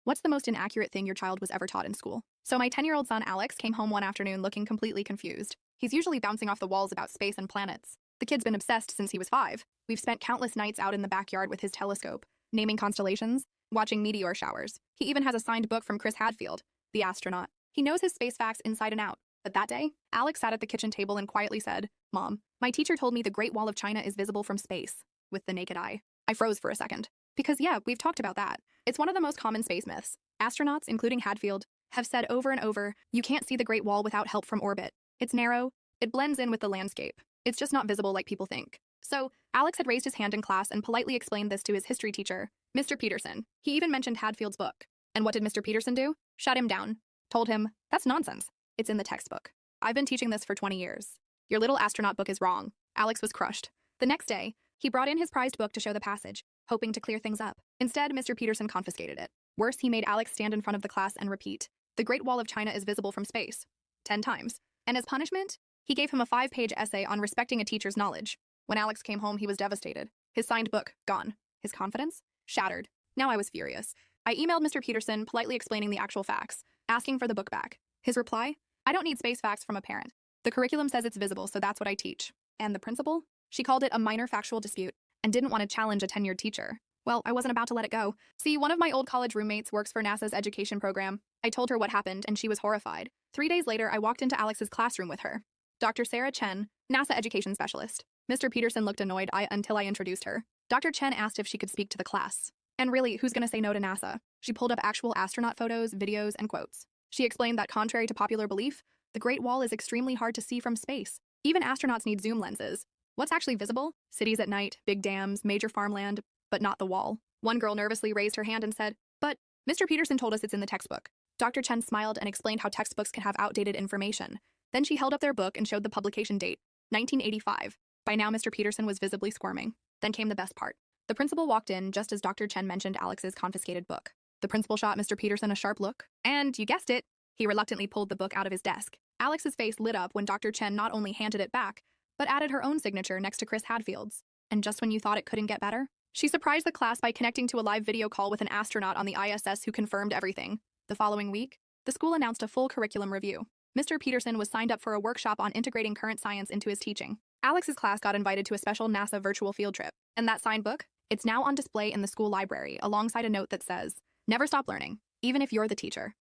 What's the most inaccurate thing your child was ever taught in school? So my 10-year-old son Alex came home one afternoon looking completely confused. He's usually bouncing off the walls about space and planets. The kid's been obsessed since he was 5. We've spent countless nights out in the backyard with his telescope, naming constellations, watching meteor showers. He even has a signed book from Chris Hadfield, the astronaut. He knows his space facts inside and out. But that day, Alex sat at the kitchen table and quietly said, "Mom, my teacher told me the Great Wall of China is visible from space, with the naked eye." I froze for a second. Because yeah, we've talked about that. It's one of the most common space myths. Astronauts, including Hadfield, have said over and over, you can't see the Great Wall without help from orbit. It's narrow, it blends in with the landscape. It's just not visible like people think. So, Alex had raised his hand in class and politely explained this to his history teacher, Mr. Peterson. He even mentioned Hadfield's book. And what did Mr. Peterson do? Shut him down. Told him, that's nonsense. It's in the textbook. I've been teaching this for 20 years. Your little astronaut book is wrong. Alex was crushed. The next day, he brought in his prized book to show the passage, hoping to clear things up. Instead, Mr. Peterson confiscated it. Worse, he made Alex stand in front of the class and repeat, the Great Wall of China is visible from space, 10 times. And as punishment, he gave him a 5-page essay on respecting a teacher's knowledge. When Alex came home, he was devastated. His signed book, gone. His confidence, shattered. Now I was furious. I emailed Mr. Peterson, politely explaining the actual facts, asking for the book back. His reply, I don't need space facts from a parent. The curriculum says it's visible, so that's what I teach. And the principal? She called it a minor factual dispute and didn't want to challenge a tenured teacher. Well, I wasn't about to let it go. See, one of my old college roommates works for NASA's education program. I told her what happened, and she was horrified. 3 days later, I walked into Alex's classroom with her. Dr. Sarah Chen, NASA education specialist. Mr. Peterson looked annoyed until I introduced her. Dr. Chen asked if she could speak to the class. And really, who's going to say no to NASA? She pulled up actual astronaut photos, videos, and quotes. She explained that contrary to popular belief, the Great Wall is extremely hard to see from space. Even astronauts need zoom lenses. What's actually visible? Cities at night, big dams, major farmland, but not the wall. One girl nervously raised her hand and said, but Mr. Peterson told us it's in the textbook. Dr. Chen smiled and explained how textbooks can have outdated information. Then she held up their book and showed the publication date, 1985. By now, Mr. Peterson was visibly squirming. Then came the best part. The principal walked in just as Dr. Chen mentioned Alex's confiscated book. The principal shot Mr. Peterson a sharp look, and you guessed it, he reluctantly pulled the book out of his desk. Alex's face lit up when Dr. Chen not only handed it back, but added her own signature next to Chris Hadfield's. And just when you thought it couldn't get better, she surprised the class by connecting to a live video call with an astronaut on the ISS who confirmed everything. The following week, the school announced a full curriculum review. Mr. Peterson was signed up for a workshop on integrating current science into his teaching. Alex's class got invited to a special NASA virtual field trip. And that signed book? It's now on display in the school library alongside a note that says, never stop learning, even if you're the teacher.